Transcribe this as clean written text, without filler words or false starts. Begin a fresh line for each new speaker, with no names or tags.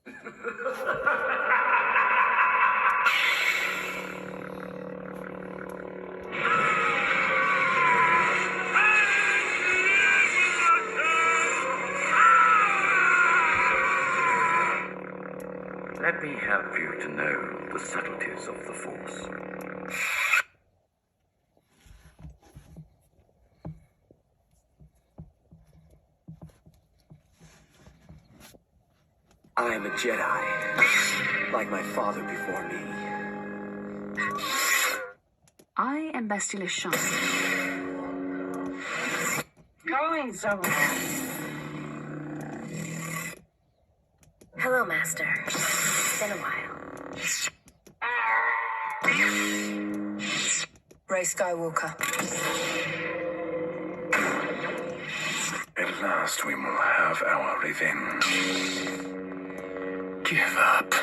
Let me help you to know the subtleties of the Force.
I am a Jedi, like my father before me.
I am Bastila Shan.
Going somewhere.
Hello, Master. Been a while.
Rey Skywalker.
At last we will have our revenge. Give up